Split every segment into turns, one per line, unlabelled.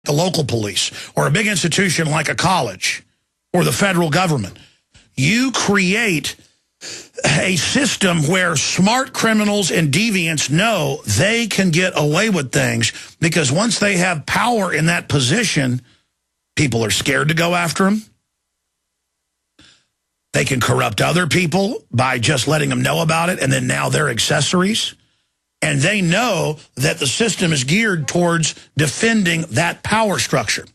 the local police or a big institution like a college or the federal government. You create a system where smart criminals and deviants know they can get away with things because once they have power in that position, people are scared to go after them. They can corrupt other people by just letting them know about it, and then now they're accessories. And they know that the system is geared towards defending that power structure.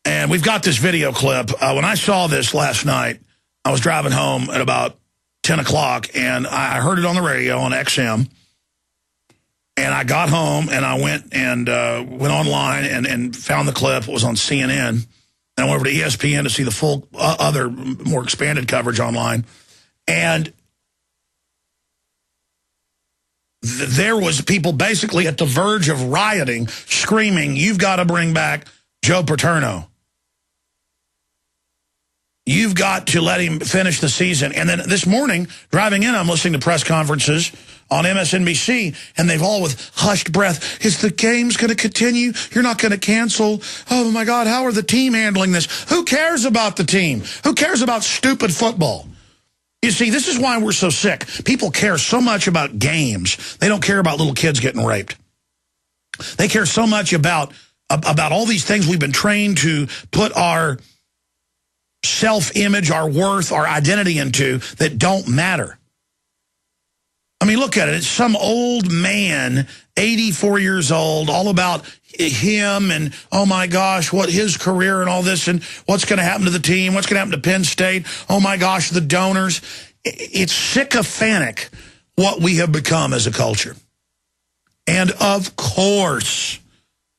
And we've got this video clip. When I saw this last night, I was driving home at about 10 o'clock, and I heard it on the radio on XM. And I got home, and I went online and found the clip. It was on CNN. And I went over to ESPN to see the full other, more expanded coverage online. And there was people basically at the verge of rioting, screaming, "You've got to bring back Joe Paterno. You've got to let him finish the season." And then this morning, driving in, I'm listening to press conferences on MSNBC, and they've all with hushed breath, "Is the game's going to continue? You're not going to cancel? Oh, my God, how are the team handling this?" Who cares about the team? Who cares about stupid football? You see, this is why we're so sick. People care so much about games. They don't care about little kids getting raped. They care so much about all these things we've been trained to put our self-image, our worth, our identity into that don't matter. I mean, look at it. It's some old man, 84 years old, all about him and, oh, my gosh, what his career and all this and what's going to happen to the team, what's going to happen to Penn State, oh, my gosh, the donors. It's sycophantic what we have become as a culture. And, of course,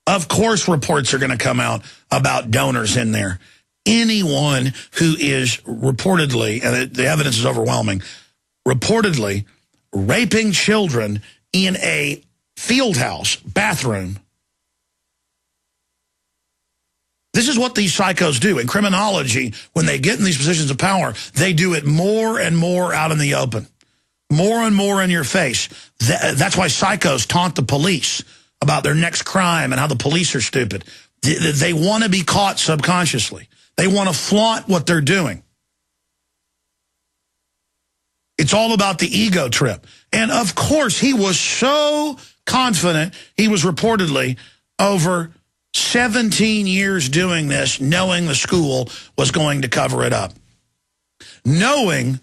reports are going to come out about donors in there. Anyone who is reportedly, and the evidence is overwhelming, reportedly raping children in a field house bathroom. This is what these psychos do. In criminology, when they get in these positions of power, they do it more and more out in the open, more and more in your face. That's why psychos taunt the police about their next crime and how the police are stupid. They want to be caught subconsciously. They want to flaunt what they're doing. It's all about the ego trip. And, of course, he was so confident he was reportedly over 17 years doing this, knowing the school was going to cover it up. Knowing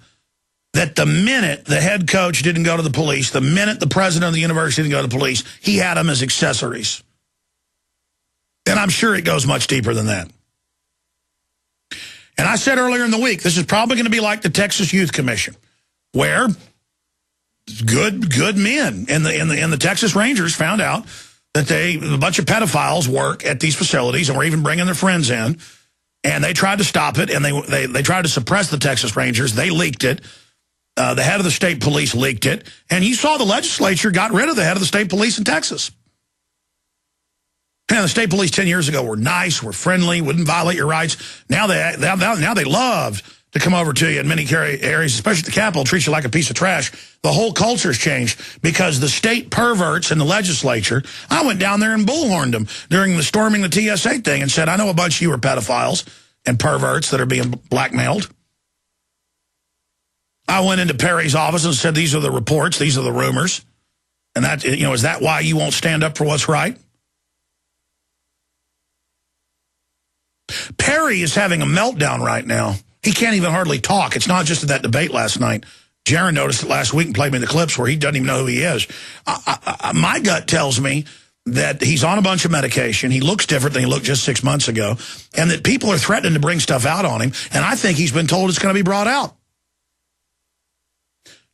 that the minute the head coach didn't go to the police, the minute the president of the university didn't go to the police, he had them as accessories. And I'm sure it goes much deeper than that. And I said earlier in the week, this is probably going to be like the Texas Youth Commission, where good men in the Texas Rangers found out that a bunch of pedophiles work at these facilities and were even bringing their friends in, and they tried to stop it, and they tried to suppress the Texas Rangers. They leaked it. The head of the state police leaked it, and you saw the legislature got rid of the head of the state police in Texas. And the state police 10 years ago were nice, were friendly, wouldn't violate your rights. Now they love to come over to you in many areas, especially the Capitol, treat you like a piece of trash. The whole culture's changed because the state perverts in the legislature, I went down there and bullhorned them during the storming the TSA thing and said, "I know a bunch of you are pedophiles and perverts that are being blackmailed." I went into Perry's office and said, "These are the reports, these are the rumors." And that, is that why you won't stand up for what's right? Perry is having a meltdown right now. He can't even hardly talk. It's not just at that debate last night. Jaron noticed it last week and played me the clips where he doesn't even know who he is. My gut tells me that he's on a bunch of medication. He looks different than he looked just 6 months ago, and that people are threatening to bring stuff out on him, and I think he's been told it's going to be brought out.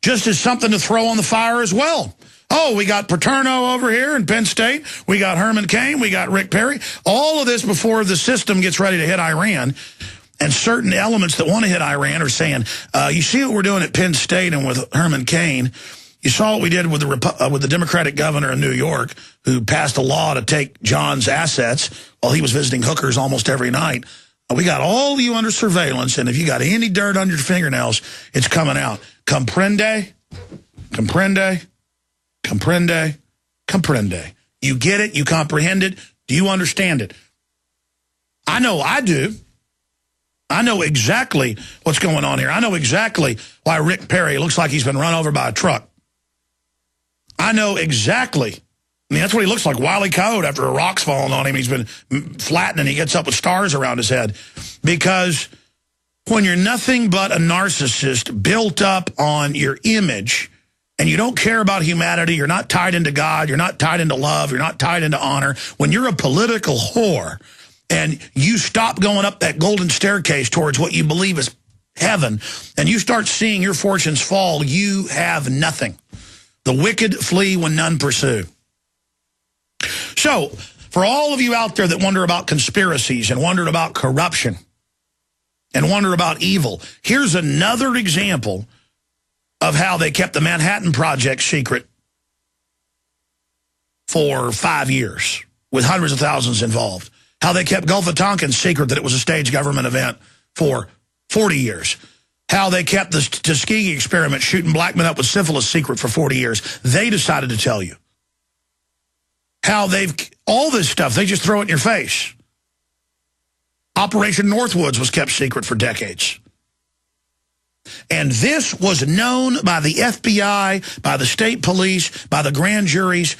Just as something to throw on the fire as well. Oh, we got Paterno over here in Penn State. We got Herman Cain. We got Rick Perry. All of this before the system gets ready to hit Iran. And certain elements that want to hit Iran are saying, you see what we're doing at Penn State and with Herman Cain. You saw what we did with the Democratic governor in New York who passed a law to take John's assets while he was visiting hookers almost every night. We got all of you under surveillance, and if you got any dirt under your fingernails, it's coming out. Comprende? Comprende? Comprende? comprende. You get it? You comprehend it? Do you understand it? I know I do. I know exactly what's going on here. I know exactly why Rick Perry looks like he's been run over by a truck. I know exactly. I mean, that's what he looks like, Wile E. Coyote, after a rock's fallen on him. He's been flattened and he gets up with stars around his head. Because when you're nothing but a narcissist built up on your image and you don't care about humanity, you're not tied into God, you're not tied into love, you're not tied into honor, when you're a political whore and you stop going up that golden staircase towards what you believe is heaven and you start seeing your fortunes fall, you have nothing. The wicked flee when none pursue. So, for all of you out there that wonder about conspiracies and wonder about corruption and wonder about evil, here's another example of how they kept the Manhattan Project secret for 5 years with hundreds of thousands involved. How they kept Gulf of Tonkin secret that it was a staged government event for 40 years. How they kept the Tuskegee experiment shooting black men up with syphilis secret for 40 years. They decided to tell you. How they've, all this stuff, they just throw it in your face. Operation Northwoods was kept secret for decades. And this was known by the FBI, by the state police, by the grand juries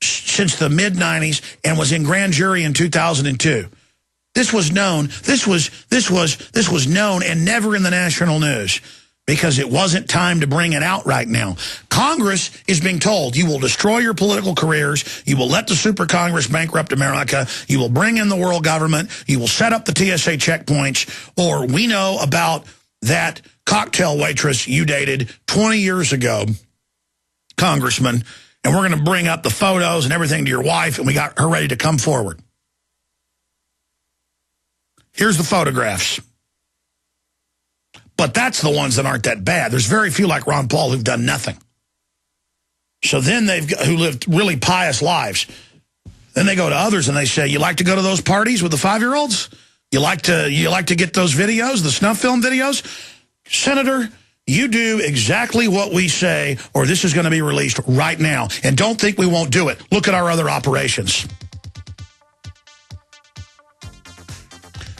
since the mid-90s and was in grand jury in 2002. This was known, this was known and never in the national news because it wasn't time to bring it out right now. Congress is being told you will destroy your political careers, you will let the super Congress bankrupt America, you will bring in the world government, you will set up the TSA checkpoints, or we know about that cocktail waitress you dated 20 years ago, Congressman, and we're going to bring up the photos and everything to your wife, and we got her ready to come forward. Here's the photographs. But that's the ones that aren't that bad. There's very few like Ron Paul who've done nothing. So then who lived really pious lives. Then they go to others and they say, you like to go to those parties with the 5-year-olds? You like to get those videos, the snuff film videos? Senator, you do exactly what we say, or this is going to be released right now. And don't think we won't do it. Look at our other operations.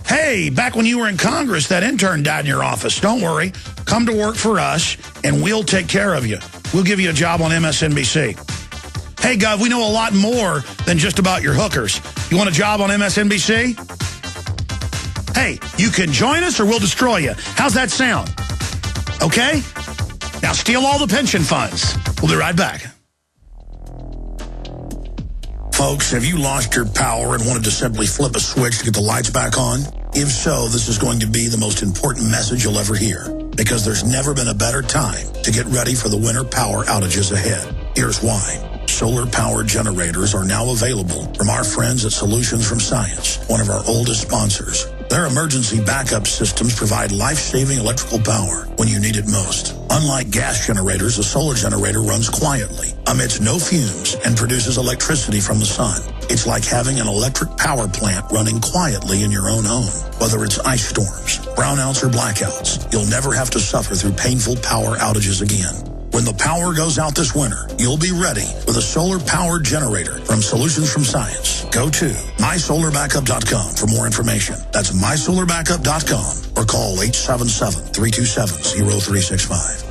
Hey, back when you were in Congress, that intern died in your office. Don't worry. Come to work for us, and we'll take care of you. We'll give you a job on MSNBC. Hey, Gov, we know a lot more than just about your hookers. You want a job on MSNBC? Hey, you can join us or we'll destroy you. How's that sound? Okay? Now steal all the pension funds. We'll be right back. Folks, have you lost your power and wanted to simply flip a switch to get the lights back on? If so, this is going to be the most important message you'll ever hear, because there's never been a better time to get ready for the winter power outages ahead. Here's why. Solar-powered generators are now available from our friends at Solutions from Science, one of our oldest sponsors. Their emergency backup systems provide life-saving electrical power when you need it most. Unlike gas generators, a solar generator runs quietly, emits no fumes, and produces electricity from the sun. It's like having an electric power plant running quietly in your own home. Whether it's ice storms, brownouts, or blackouts, you'll never have to suffer through painful power outages again. When the power goes out this winter, you'll be ready with a solar-powered generator from Solutions from Science. Go to mysolarbackup.com for more information. That's mysolarbackup.com or call 877-327-0365.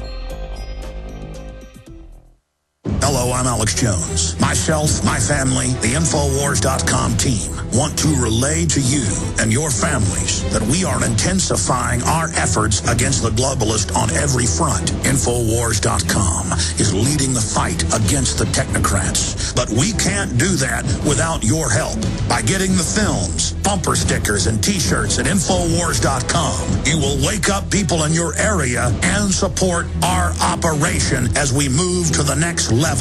Hello, I'm Alex Jones. Myself, my family, the Infowars.com team want to relay to you and your families that we are intensifying our efforts against the globalist on every front. Infowars.com is leading the fight against the technocrats. But we can't do that without your help. By getting the films, bumper stickers, and T-shirts at Infowars.com, you will wake up people in your area and support our operation as we move to the next level.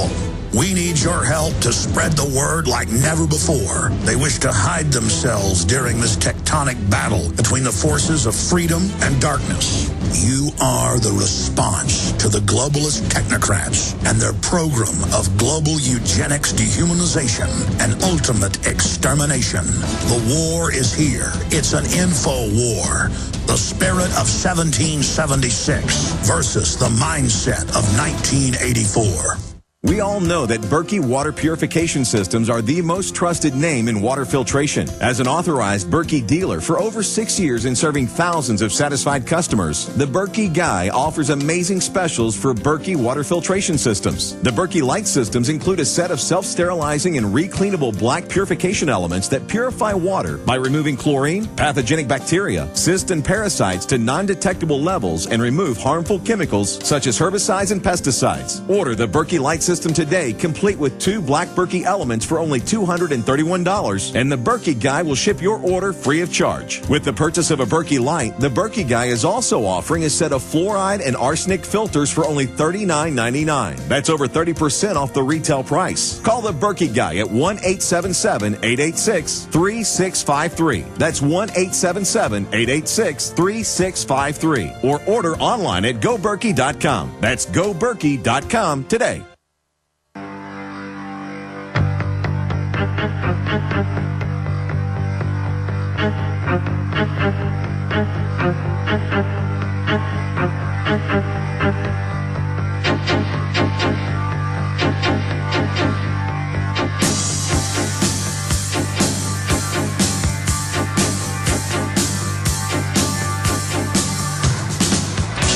We need your help to spread the word like never before. They wish to hide themselves during this tectonic battle between the forces of freedom and darkness. You are the response to the globalist technocrats and their program of global eugenics, dehumanization, and ultimate extermination. The war is here. It's an info war. The spirit of 1776 versus the mindset of 1984.
We all know that Berkey water purification systems are the most trusted name in water filtration. As an authorized Berkey dealer for over 6 years and serving thousands of satisfied customers, the Berkey Guy offers amazing specials for Berkey water filtration systems. The Berkey Light systems include a set of self-sterilizing and recleanable black purification elements that purify water by removing chlorine, pathogenic bacteria, cysts, and parasites to non-detectable levels and remove harmful chemicals such as herbicides and pesticides. Order the Berkey Light system today, complete with 2 black Berkey elements for only $231, and the Berkey Guy will ship your order free of charge. With the purchase of a Berkey Light, the Berkey Guy is also offering a set of fluoride and arsenic filters for only $39.99. That's over 30% off the retail price. Call the Berkey Guy at 1-877-886-3653. That's 1-877-886-3653. Or order online at goberkey.com. That's goberkey.com today.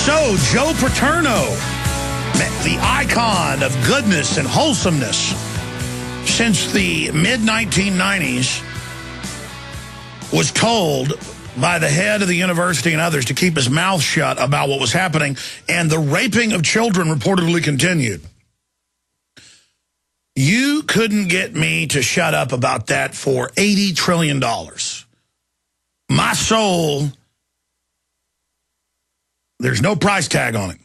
So, Joe Paterno, the icon of goodness and wholesomeness since the mid-1990s, was told by the head of the university and others to keep his mouth shut about what was happening, and the raping of children reportedly continued. You couldn't get me to shut up about that for $80 trillion. My soul, there's no price tag on it.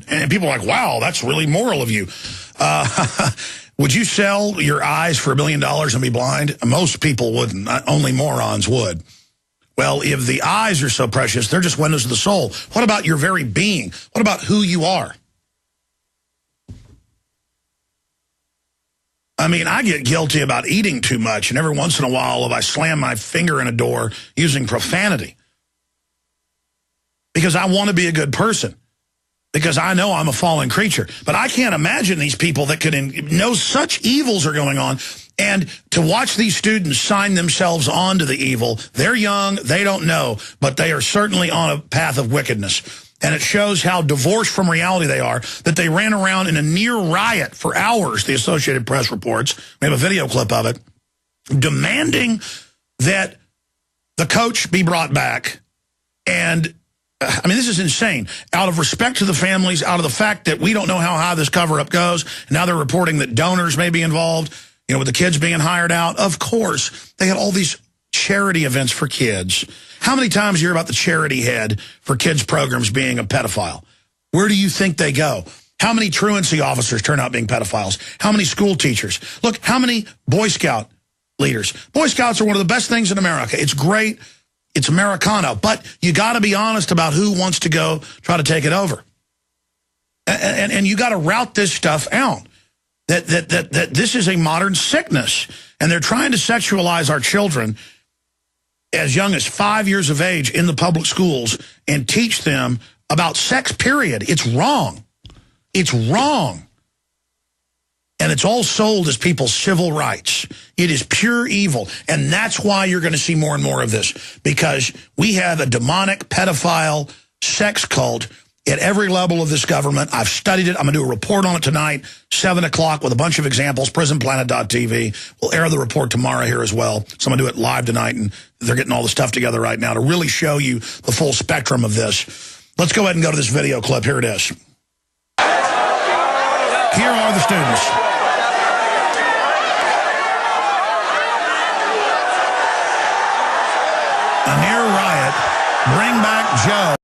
And people are like, wow, that's really moral of you. Would you sell your eyes for $1 million and be blind? Most people wouldn't. Only morons would. Well, if the eyes are so precious, they're just windows of the soul. What about your very being? What about who you are? I mean, I get guilty about eating too much, and every once in a while, if I slam my finger in a door using profanity, because I want to be a good person, because I know I'm a fallen creature. But I can't imagine these people that could know such evils are going on, and to watch these students sign themselves on to the evil. They're young, they don't know, but they are certainly on a path of wickedness. And it shows how divorced from reality they are, that they ran around in a near riot for hours, the Associated Press reports. We have a video clip of it, demanding that the coach be brought back. And I mean, this is insane. Out of respect to the families, out of the fact that we don't know how high this cover-up goes, and now they're reporting that donors may be involved, you know, with the kids being hired out. Of course, they had all these charity events for kids. How many times you hear about the charity head for kids programs being a pedophile? Where do you think they go? How many truancy officers turn out being pedophiles? How many school teachers? Look, how many Boy Scout leaders? Boy Scouts are one of the best things in America. It's great. It's Americana. But you got to be honest about who wants to go try to take it over. And you got to route this stuff out. That this is a modern sickness. And they're trying to sexualize our children as young as 5 years of age in the public schools and teach them about sex, period. It's wrong. It's wrong. And it's all sold as people's civil rights. It is pure evil. And that's why you're going to see more and more of this. Because we have a demonic, pedophile sex cult at every level of this government. I've studied it. I'm going to do a report on it tonight, 7 o'clock, with a bunch of examples. PrisonPlanet.tv. We'll air the report tomorrow here as well. So I'm going to do it live tonight, and they're getting all the stuff together right now to really show you the full spectrum of this. Let's go ahead and go to this video clip. Here it is. Here are the students. A near riot. Bring back Joe.